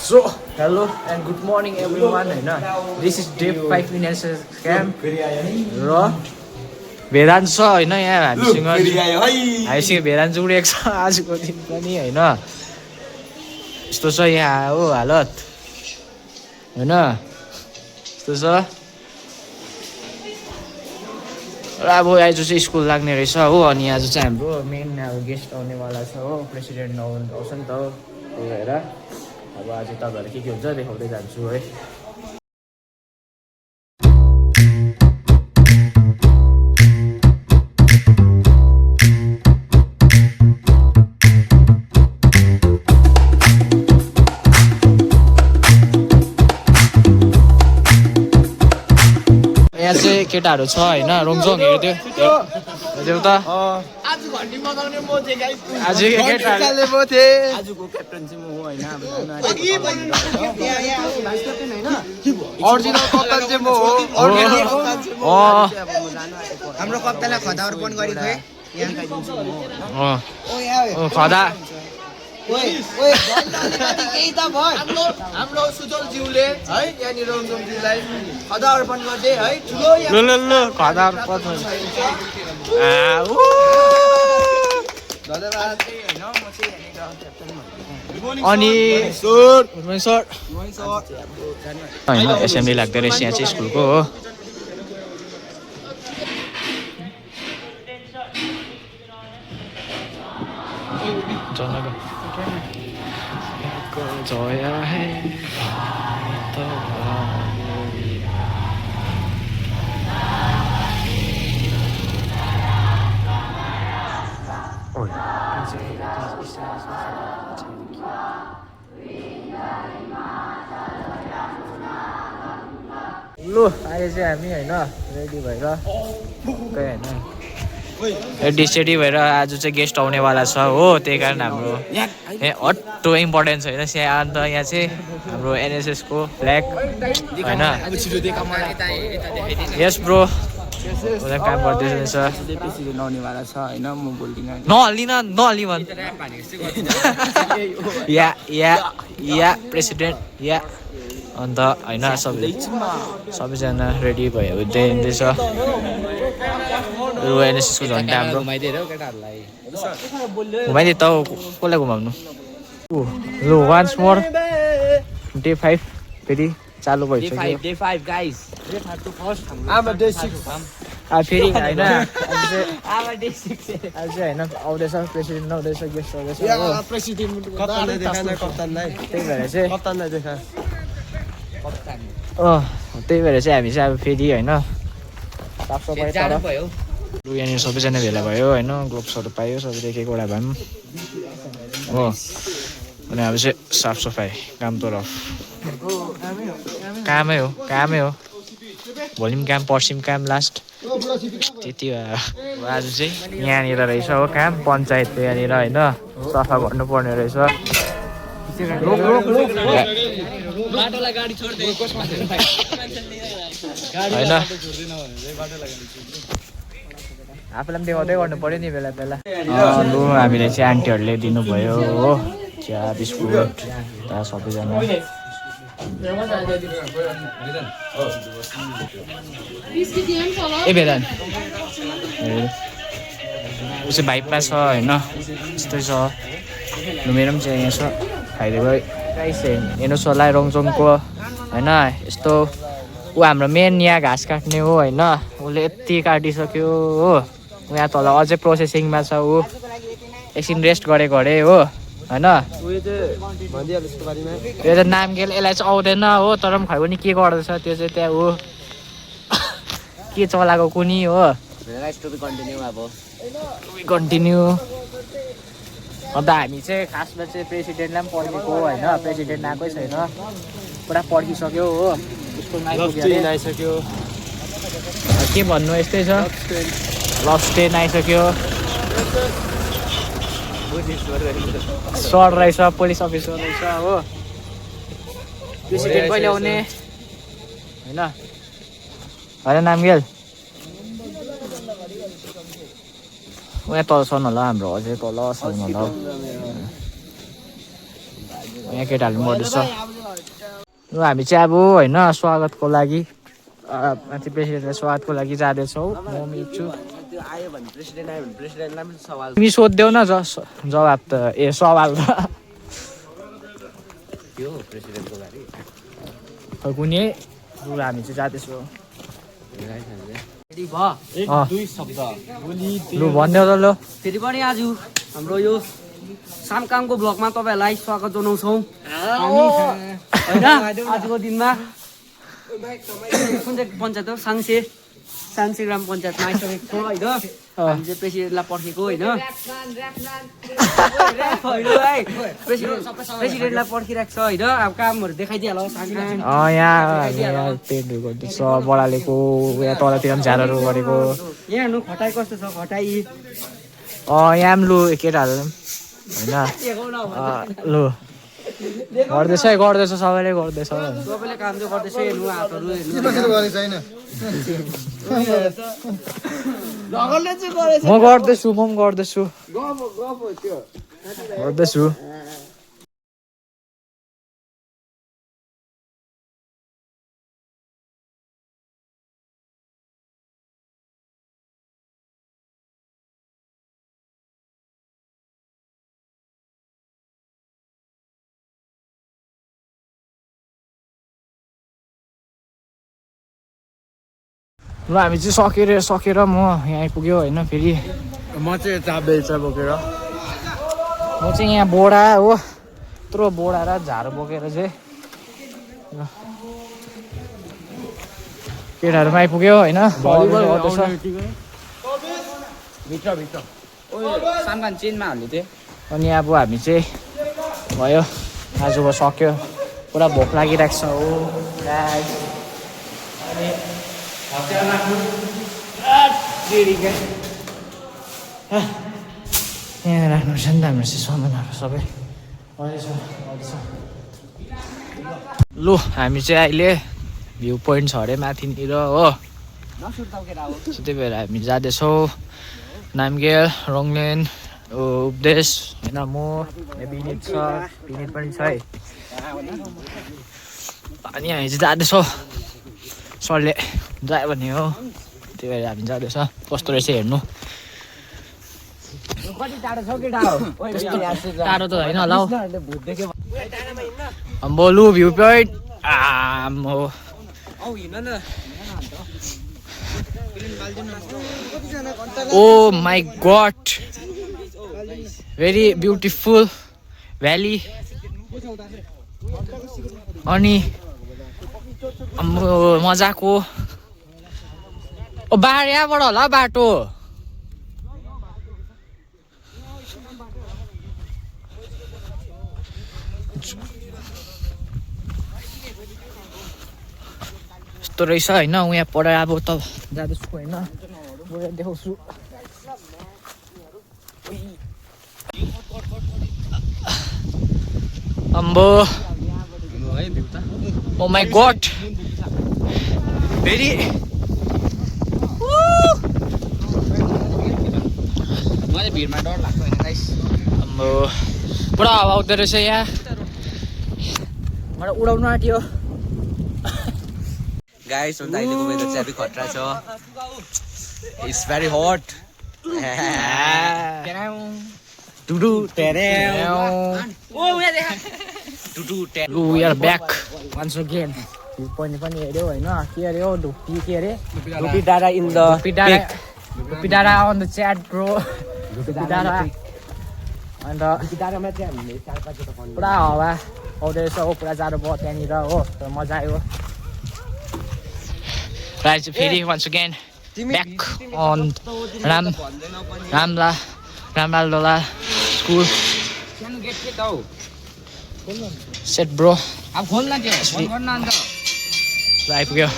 So, hello and good morning everyone. This is day 5 in NSS camp. र भेदान छ हैन यहाँ हामीसँग हामीसँग भेदान जुडेको छ आजको दिन पनि हैन यस्तो छ यहाँ हो हालत हैन यस्तो छ र अब आज चाहिँ स्कुल लाग्ने रहेछ हो अनि आज चाहिँ हाम्रो मेन गेस्ट आउनेवाला छ हो प्रेसिडेन्ट आउँछ नि त हो त्यही भएर अब आज तपाईहरु के हुन्छ देखाउँदै जान्छु है यहाँ चाहिँ केटाहरू छ हैन रोङजोङ हेर्दियो हेर्दियो त आज घन्टी बजाउने म चाहिँ गाइस आज केटाहरूले म थिए आजको क्याप्टन चाहिँ म हो हैन अब अर्जिनल कप्तान चाहिँ म हो हाम्रो कप्तानलाई खदा अर्पण गरेको है खदा हाम्रो सुजल ज्यूले है यहाँनिर रञ्जनजीलाई खदा अर्पण गर्दै है ठुलो ल खदा अर्पण धन्यवाद अनि सर हैन एसेम्बली लाग्दै रहेछ यहाँ चाहिँ स्कुलको हो जोया है तो लु अहिले चाहिँ हामी हैन रेडी भएर गए हैन रेडी भएर आज चाहिँ गेस्ट आउनेवाला छ हो त्यही कारण हाम्रो हट्टो इम्पोर्टेन्स होइन यहाँ अन्त यहाँ चाहिँ हाम्रो एनएसएस को फ्ल्याग हैन यस ब्रो उता काम गर्दैछ नआउनेवाला छ हैन म बोल्दिन नहल्ली भन् या प्रेसिडेन्ट या अन्त हैन सबैजना रेडी भयो हुँदैछ एनएसएस को झन्डा हाम्रो घुमाइदिए त कसलाई घुमाउनु लु वान्स मोर डे 5 फेरि चालु भइसक्यो day 5 guys day 5 to first आमा डे 6 फेरि हैन आमा डे 6 आज हैन आउँदैछ प्रेसिडेन्ट आउँदैछ गेस्ट आउँदैछ प्रेसिडेन्ट कप्तानलाई देखाना कप्तानलाई त्यही भएर चाहिँ कप्तानलाई देखा त्यही भएर चाहिँ हामी चाहिँ अब फेरि हैन साफसफाइ भयो लु यहाँनिर सबैजना भेला भयो हैन ग्लोभ्सहरू पायो सबैले एक एकवटा भए पनि हो अनि अब चाहिँ साफसफाइ काम तरफ कामै हो भोलि पनि काम पर्सि पनि काम लास्ट त्यति भयो आज चाहिँ यहाँनिर रहेछ हो काम पञ्चायतको यहाँनिर हैन सफा गर्नुपर्ने रहेछ हैन आफूलाई पनि देखाउँदै गर्नु पर्यो नि बेला बेला लु हामीले चाहिँ आन्टीहरूले दिनुभयो हो चिया बिस्कुट सबैजना ए बेदान ऊ चाहिँ भाइपमा छ होइन यस्तै छ लु मेरो पनि चाहिँ यहाँ छ खाइदिएको हेर्नुहोस् होला रोङचोङको होइन यस्तो ऊ हाम्रो मेन यहाँ घाँस काट्ने हो होइन उसले यति काटिसक्यो हो यहाँ तल अझै प्रोसेसिङमा छ ऊ एकछिन रेस्ट गरेको अरे हो होइन यो त नाम गेल यसलाई चाहिँ आउँदैन हो तर पनि खै पनि के गर्दैछ त्यो चाहिँ त्यहाँ हो के चलाएको कुनी हो कन्टिन्यू अन्त हामी चाहिँ खासमा चाहिँ प्रेसिडेन्टलाई पनि पर्खेको होइन प्रेसिडेन्ट आएकै छैन पुरा पर्खिसक्यो हो स्कुलमा आइसक्यो के भन्नु यस्तै छ लस्ट डे आइसक्यो सर रहेछ पुलिस अफिसर रहेछ हो प्रेसिडेन्ट कहिले आउने होइन नाम गेल उहाँ तल छन् होला हाम्रो अझै तल छन् होला यहाँ केटाहरू पनि बढ्दैछ लु हामी चाहिँ अब होइन स्वागतको लागि माथि प्रेसिडेन्टलाई स्वागतको लागि जाँदैछौँ म मिच्छु त्यो आयो भने प्रेसिडेन्ट आयो भने प्रेसिडेन्टलाई पनि सवाल तिमी सोधिदेऊ न जवाब त सवाल त थियो प्रेसिडेन्टको लागि कुनै लु हामी चाहिँ जाँदैछौँ दुई शब्द लु भनिदेऊ त ल फेरि पनि आज हाम्रो यो सामकाङको ब्लगमा तपाईँहरूलाई स्वागत जनाउँछौँ होइन आजको दिनमा कुन चाहिँ पञ्चायत हो साङ्से ग्राम पञ्चायतमा आइसकेको छ होइन हामी चाहिँ प्रेसिडेन्टलाई पर्खेको होइन प्रेसिडेन्टलाई पर्खिरहेको छ होइन अब कामहरू देखाइदिइहाल यहाँ पेन्टहरू गर्दैछ बडालेको यहाँ तलतिर पनि झारहरू गरेको यहाँ हेर्नु खटाइ कस्तो छ खटाइ यहाँ पनि लु केटाहरू होइन लु गर्दैछ सबैले गर्दैछ सबैले काम चाहिँ गर्दैछ हेर्नु हातहरू म गर्दैछु ल हामी चाहिँ सकेर म यहाँ आइपुग्यो होइन फेरि म चाहिँ यता बेल्चा बोकेर म चाहिँ यहाँ बोडा हो यत्रो बोडा र झार बोकेर चाहिँ केटाहरूमा आइपुग्यो होइन सामान चेनमा हाल्नु थियो अनि अब हामी चाहिँ भयो आजको सक्यो पुरा भोक लागिरहेको छ हो अनि यहाँ राख्नुपर्छ नि त हाम्रो चाहिँ सामानहरू सबै लु हामी चाहिँ अहिले भ्यू पोइन्ट छ अरे माथिनिर हो त्यही भएर हामी जाँदैछौँ नामगेल रङलेन उपदेश होइन म विनित छ विनित पनि छ है अनि हामी चाहिँ जाँदैछौँ सरले जायो भने हो त्यही भएर हामी जाँदैछ कस्तो रहेछ हेर्नु टाढो त होइन होला हौ अम्बो लु भ्यू पोइन्ट आम्बो oh my god very beautiful valley अनि मजाको ओ बाटो यहाँबाट होला बाटो यस्तो रहेछ होइन यहाँ पर अब त जाँदैछु होइन देखाउँछु अम्बो ओ माई गॉड भेरी मलाई भिडमा डर लाग्छ होइन गाइस अम्बो पुरा हावा आउँदो रहेछ यहाँ मलाई उडाउनु आँट्यो गाइस अन्त अहिलेको वेदर चाहिँ अलिक खतरा छ it's very hot today we are back once again view point पनि हेऱ्यो होइन के अरे हो ढुप्पी के अरे धुपी डाँडा इन द ढुप्पी डाँडा अन द च्याट ब्रो ढुप्पी डाँडा अन्त पुरा हावा आउँदो रहेछ हो पुरा जाडो भयो त्यहाँनिर हो मजा आयो राइट फेरि वन्स अगेन ब्याक अन रामलालडोला स्कुल सेट ब्रो अब खोल्न त्यो फोन गर्न अन्त आइपुग्यो